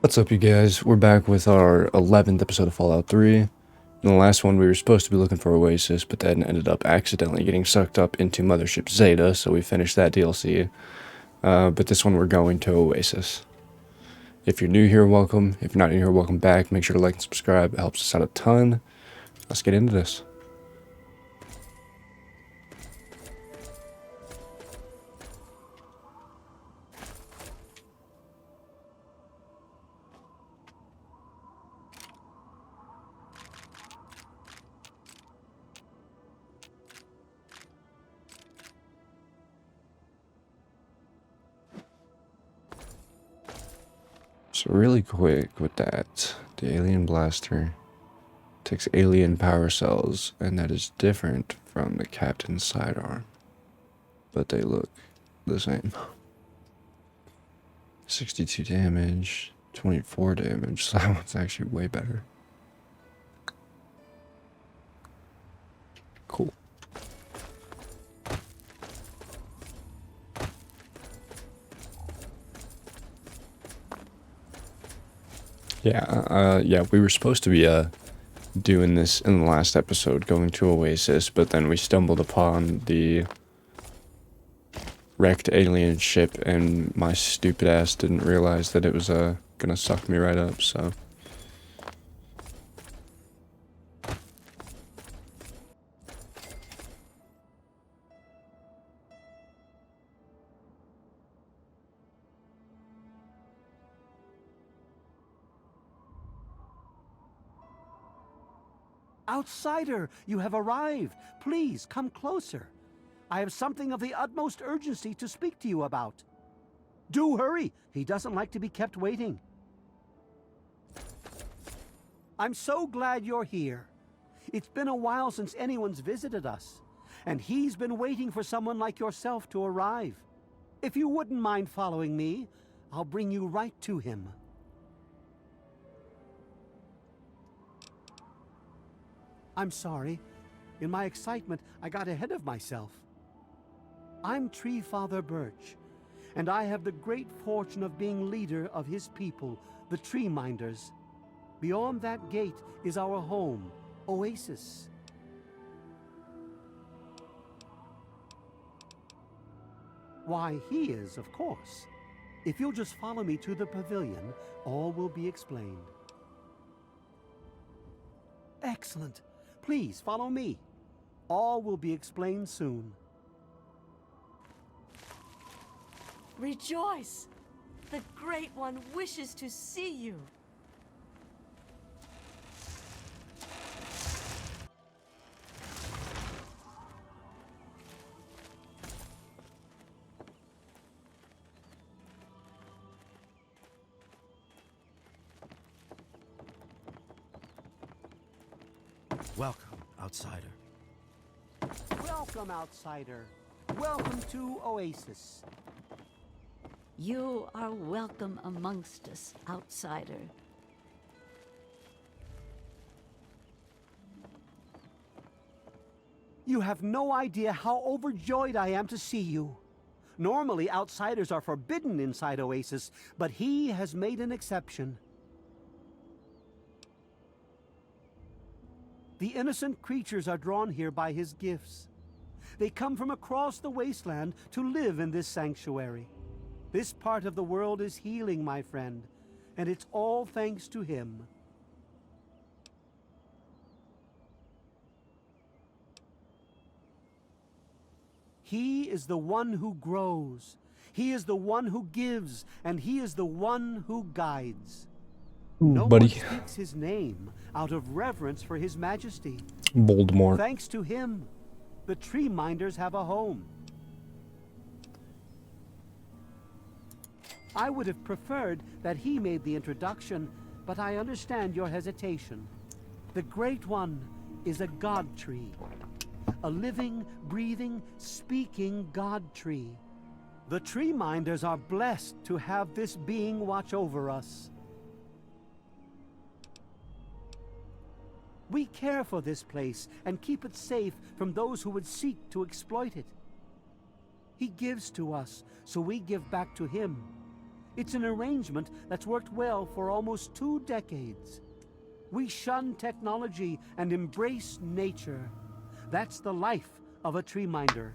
What's up, you guys? We're back with our 11th episode of Fallout 3. In the last one, we were supposed to be looking for Oasis, but then ended up accidentally getting sucked up into Mothership Zeta, so we finished that DLC. But this one, we're going to Oasis. If you're new here, welcome. If you're not new here, welcome back. Make sure to like and subscribe. It helps us out a ton. Let's get into this. So really quick with that, the alien blaster takes alien power cells, and that is different from the captain's sidearm. But they look the same. 62 damage, 24 damage, so that one's actually way better. Cool. Yeah, we were supposed to be doing this in the last episode, going to Oasis, but then we stumbled upon the wrecked alien ship, and my stupid ass didn't realize that it was gonna suck me right up, so. Outsider, you have arrived. Please come closer. I have something of the utmost urgency to speak to you about. Do hurry. He doesn't like to be kept waiting. I'm so glad you're here. It's been a while since anyone's visited us, and he's been waiting for someone like yourself to arrive. If you wouldn't mind following me, I'll bring you right to him. I'm sorry. In my excitement, I got ahead of myself. I'm Tree Father Birch, and I have the great fortune of being leader of his people, the Tree Minders. Beyond that gate is our home, Oasis. Why, he is, of course. If you'll just follow me to the pavilion, all will be explained. Excellent. Please follow me. All will be explained soon. Rejoice! The Great One wishes to see you. Welcome, outsider. Welcome, outsider. Welcome to Oasis. You are welcome amongst us, outsider. You have no idea how overjoyed I am to see you. Normally, outsiders are forbidden inside Oasis, but he has made an exception. The innocent creatures are drawn here by his gifts. They come from across the wasteland to live in this sanctuary. This part of the world is healing, my friend, and it's all thanks to him. He is the one who grows. He is the one who gives, and he is the one who guides. No Buddy. one speaks his name out of reverence for his majesty. Voldemort. Thanks to him, the Tree Minders have a home. I would have preferred that he made the introduction, but I understand your hesitation. The Great One is a god tree. A living, breathing, speaking god tree. The Tree Minders are blessed to have this being watch over us. We care for this place and keep it safe from those who would seek to exploit it. He gives to us, so we give back to him. It's an arrangement that's worked well for almost 2 decades. We shun technology and embrace nature. That's the life of a tree minder.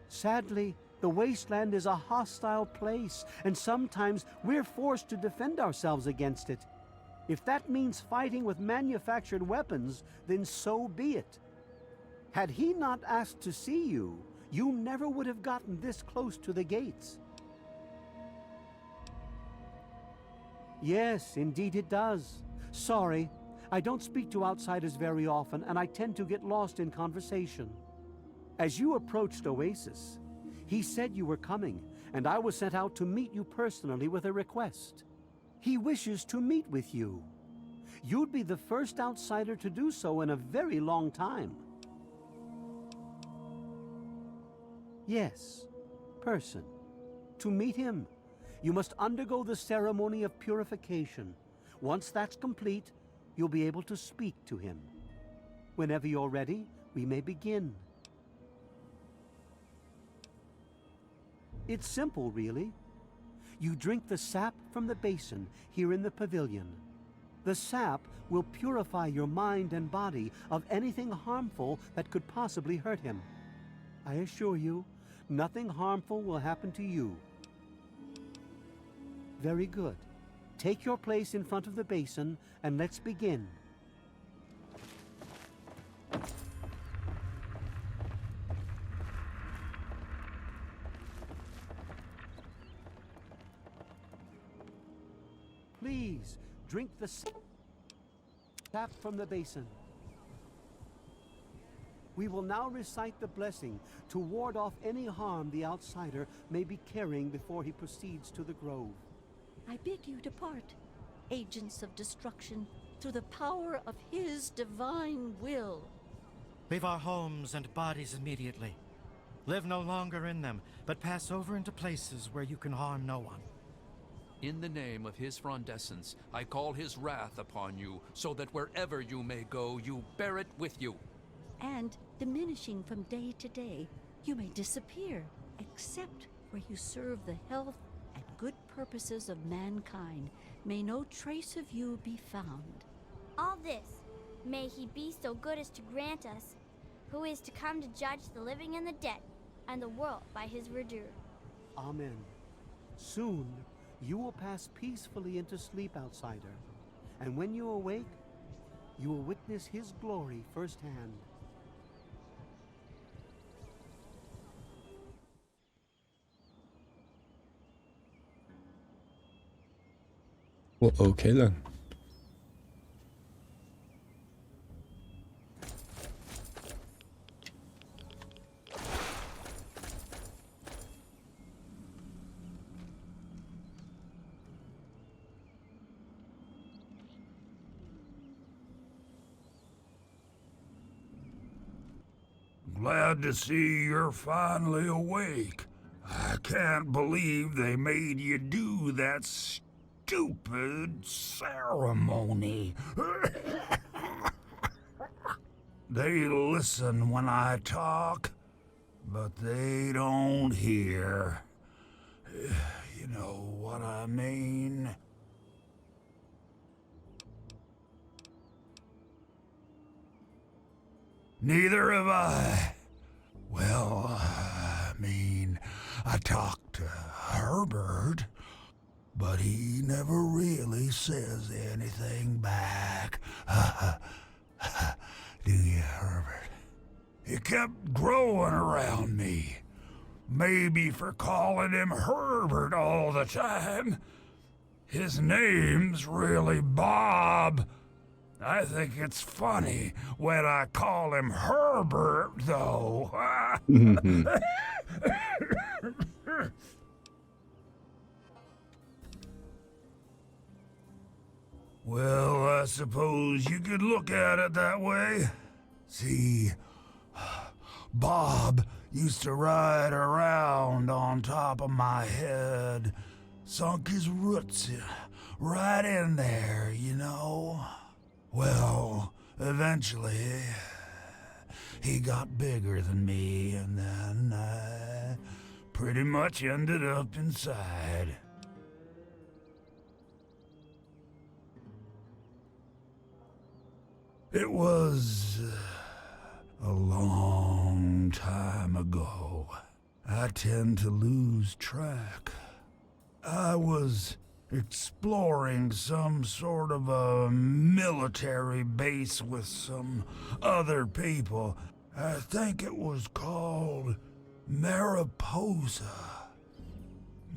Sadly, the wasteland is a hostile place, and sometimes we're forced to defend ourselves against it. If that means fighting with manufactured weapons, then so be it. Had he not asked to see you, you never would have gotten this close to the gates. Yes, indeed it does. Sorry, I don't speak to outsiders very often, and I tend to get lost in conversation. As you approached Oasis, he said you were coming, and I was sent out to meet you personally with a request. He wishes to meet with you. You'd be the first outsider to do so in a very long time. Yes, person. To meet him, you must undergo the ceremony of purification. Once that's complete, you'll be able to speak to him. Whenever you're ready, we may begin. It's simple, really. You drink the sap from the basin here in the pavilion. The sap will purify your mind and body of anything harmful that could possibly hurt him. I assure you, nothing harmful will happen to you. Very good. Take your place in front of the basin and let's begin. Please, drink the sap from the basin. We will now recite the blessing to ward off any harm the outsider may be carrying before he proceeds to the grove. I bid you depart, agents of destruction, through the power of his divine will. Leave our homes and bodies immediately. Live no longer in them, but pass over into places where you can harm no one. In the name of his frondescence, I call his wrath upon you, so that wherever you may go, you bear it with you. And, diminishing from day to day, you may disappear, except where you serve the health and good purposes of mankind. May no trace of you be found. All this, may he be so good as to grant us, who is to come to judge the living and the dead, and the world by his verdure. Amen. Soon, you will pass peacefully into sleep, outsider. And when you awake, you will witness his glory firsthand. Well, okay then. Glad to see you're finally awake. I can't believe they made you do that stupid ceremony. They listen when I talk, but they don't hear. You know what I mean? Neither have I. Well, I talked to Herbert, but he never really says anything back. Do you, Herbert? He kept growing around me. Maybe for calling him Herbert all the time. His name's really Bob. I think it's funny when I call him Herbert, though. Well, I suppose you could look at it that way. See, Bob used to ride around on top of my head, sunk his roots right in there, you know. Well, eventually, he got bigger than me, and then I pretty much ended up inside. It was a long time ago. I tend to lose track. I was exploring some sort of a military base with some other people. I think it was called Mariposa.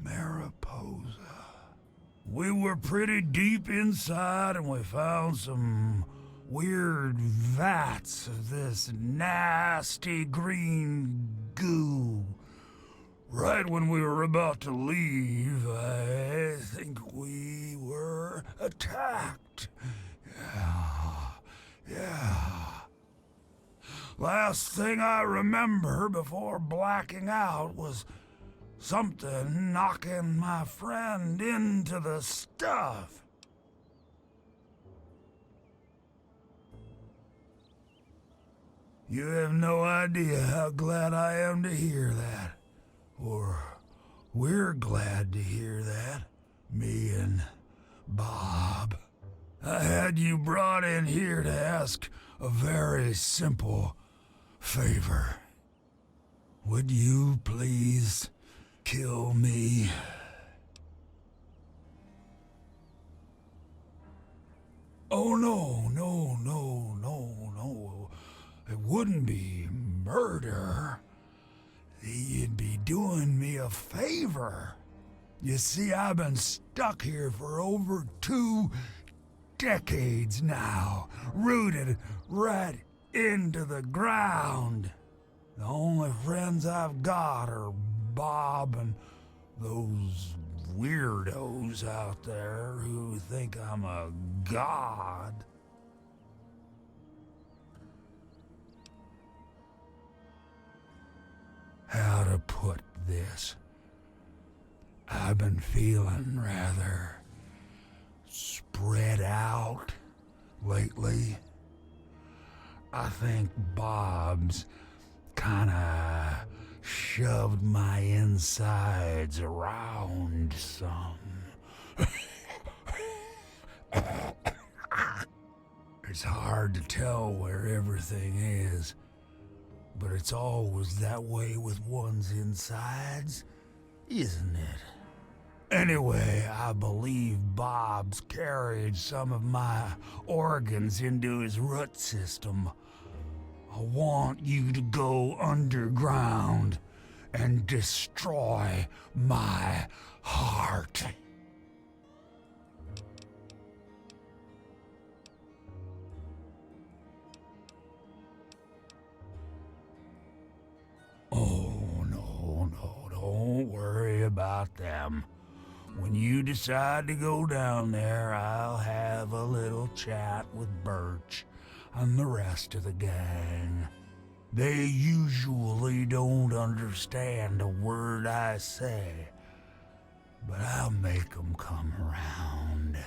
Mariposa. We were pretty deep inside and we found some weird vats of this nasty green goo. Right when we were about to leave, I think we were attacked. Yeah. Last thing I remember before blacking out was something knocking my friend into the stuff. You have no idea how glad I am to hear that. Or we're glad to hear that, me and Bob. I had you brought in here to ask a very simple favor. Would you please kill me? Oh, no. It wouldn't be murder. You'd be doing me a favor. You see, I've been stuck here for over 2 decades now, rooted right into the ground. The only friends I've got are Bob and those weirdos out there who think I'm a god. How to put this? I've been feeling rather spread out lately. I think Bob's kinda shoved my insides around some. It's hard to tell where everything is, but it's always that way with one's insides, isn't it? Anyway, I believe Bob's carried some of my organs into his root system. I want you to go underground and destroy my heart. Oh, no, don't worry about them. When you decide to go down there, I'll have a little chat with Birch and the rest of the gang. They usually don't understand a word I say, but I'll make them come around.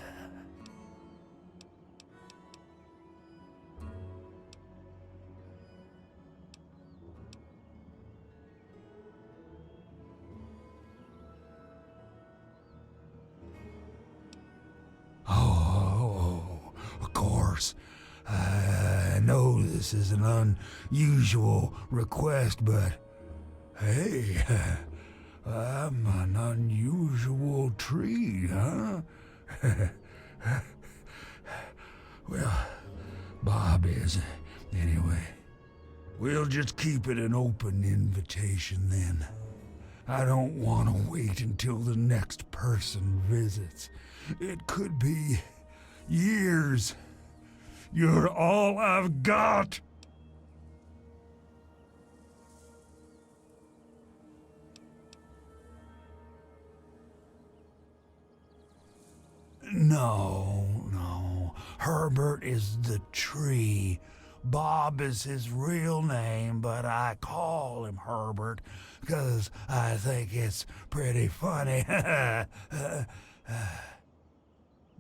Of course. I know this is an unusual request, but hey, I'm an unusual tree, huh? Well, Bob is, anyway. We'll just keep it an open invitation then. I don't want to wait until the next person visits. It could be years. You're all I've got. No. Herbert is the tree. Bob is his real name, but I call him Herbert because I think it's pretty funny.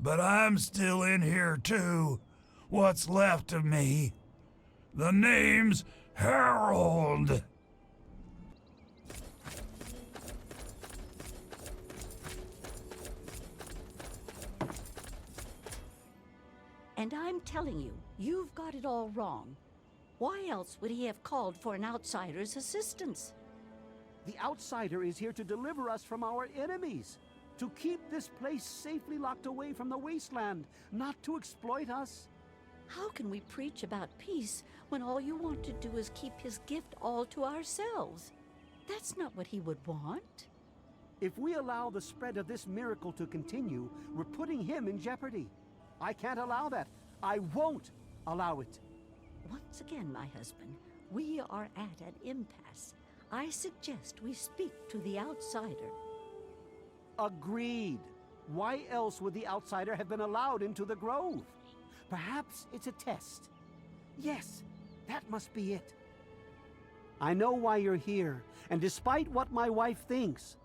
But I'm still in here too. what's left of me. The name's Harold. And I'm telling you, you've got it all wrong. Why else would he have called for an outsider's assistance? The outsider is here to deliver us from our enemies, to keep this place safely locked away from the wasteland, not to exploit us. How can we preach about peace when all you want to do is keep his gift all to ourselves? That's not what he would want. If we allow the spread of this miracle to continue, we're putting him in jeopardy. I can't allow that. I won't allow it. Once again, my husband, we are at an impasse. I suggest we speak to the outsider. Agreed. Why else would the outsider have been allowed into the grove? Perhaps it's a test. Yes, that must be it. I know why you're here, and despite what my wife thinks,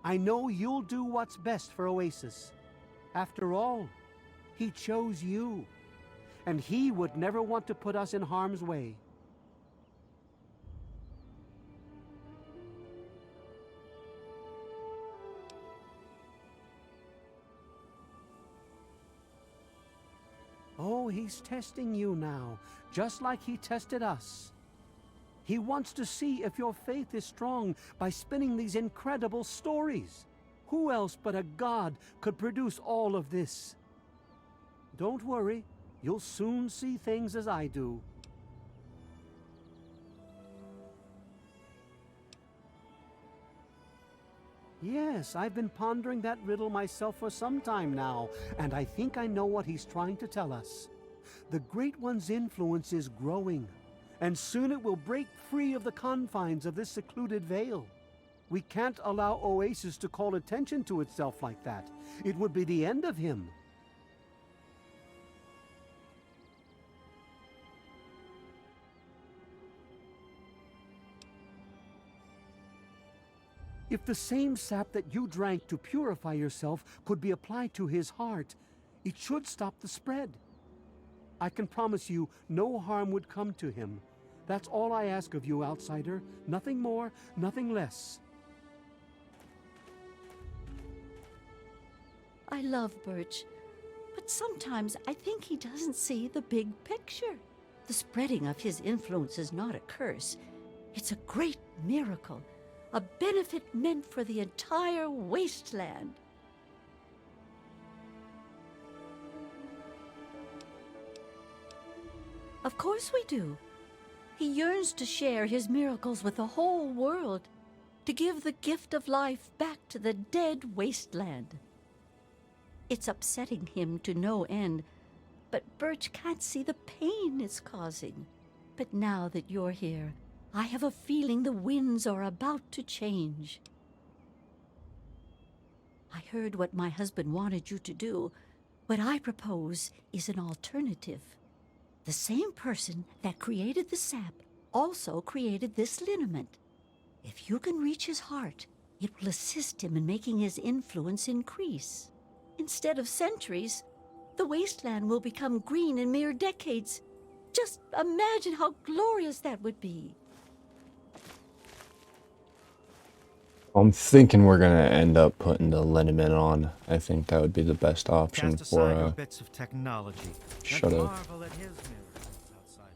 I know you'll do what's best for Oasis. After all, he chose you, and he would never want to put us in harm's way. Oh, he's testing you now, just like he tested us. He wants to see if your faith is strong by spinning these incredible stories. Who else but a god could produce all of this? Don't worry, you'll soon see things as I do. Yes, I've been pondering that riddle myself for some time now, and I think I know what he's trying to tell us. The Great One's influence is growing, and soon it will break free of the confines of this secluded vale. We can't allow Oasis to call attention to itself like that. It would be the end of him. If the same sap that you drank to purify yourself could be applied to his heart, it should stop the spread. I can promise you no harm would come to him. That's all I ask of you, outsider. Nothing more, nothing less. I love Birch, but sometimes I think he doesn't see the big picture. The spreading of his influence is not a curse. It's a great miracle. A benefit meant for the entire wasteland. Of course we do. He yearns to share his miracles with the whole world, to give the gift of life back to the dead wasteland. It's upsetting him to no end, but Birch can't see the pain it's causing. But now that you're here, I have a feeling the winds are about to change. I heard what my husband wanted you to do. What I propose is an alternative. The same person that created the sap also created this liniment. If you can reach his heart, it will assist him in making his influence increase. Instead of centuries, the wasteland will become green in mere decades. Just imagine how glorious that would be. I'm thinking we're gonna end up putting the liniment on. I think that would be the best option Cast aside your for bits of technology. shut and up. marvel at his miracles outside.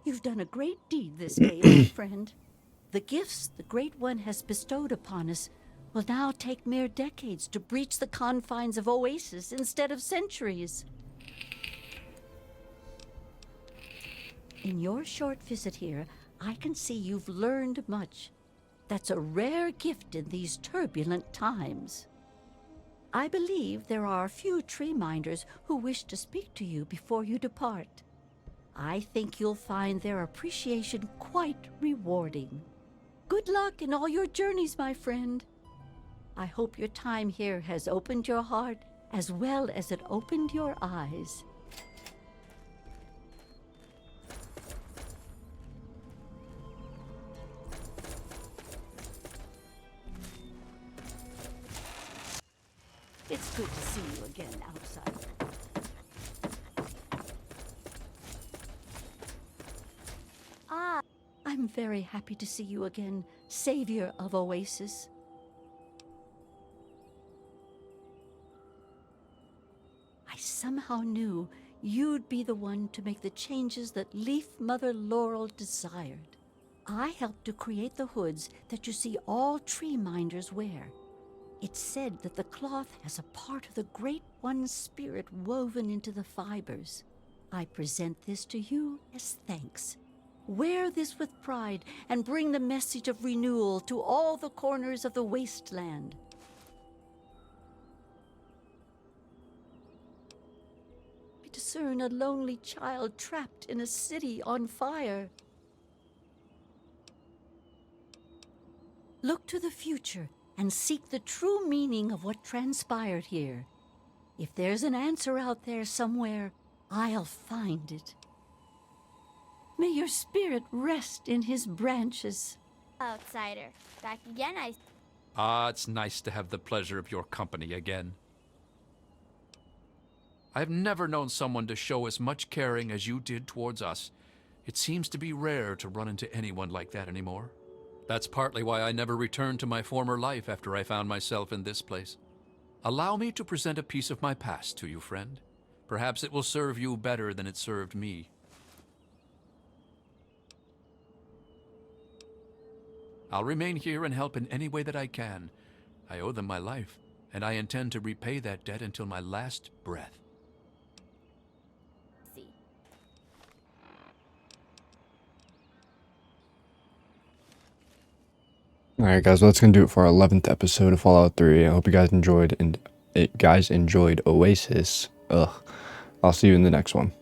You've done a great deed this day, my friend. The gifts the Great One has bestowed upon us will now take mere decades to breach the confines of Oasis instead of centuries. In your short visit here, I can see you've learned much. That's a rare gift in these turbulent times. I believe there are a few tree minders who wish to speak to you before you depart. I think you'll find their appreciation quite rewarding. Good luck in all your journeys, my friend. I hope your time here has opened your heart as well as it opened your eyes. It's good to see you again outside. Ah, I'm very happy to see you again, Savior of Oasis. I somehow knew you'd be the one to make the changes that Leaf Mother Laurel desired. I helped to create the hoods that you see all tree minders wear. It's said that the cloth has a part of the Great One's spirit woven into the fibers. I present this to you as thanks. Wear this with pride and bring the message of renewal to all the corners of the wasteland. I discern a lonely child trapped in a city on fire. Look to the future and seek the true meaning of what transpired here. If there's an answer out there somewhere, I'll find it. May your spirit rest in his branches. outsider. Back again, I... Ah, it's nice to have the pleasure of your company again. I've never known someone to show as much caring as you did towards us. It seems to be rare to run into anyone like that anymore. That's partly why I never returned to my former life after I found myself in this place. Allow me to present a piece of my past to you, friend. Perhaps it will serve you better than it served me. I'll remain here and help in any way that I can. I owe them my life, and I intend to repay that debt until my last breath. see. Alright guys, well, that's going to do it for our 11th episode of Fallout 3. I hope you guys enjoyed Oasis. Ugh. I'll see you in the next one.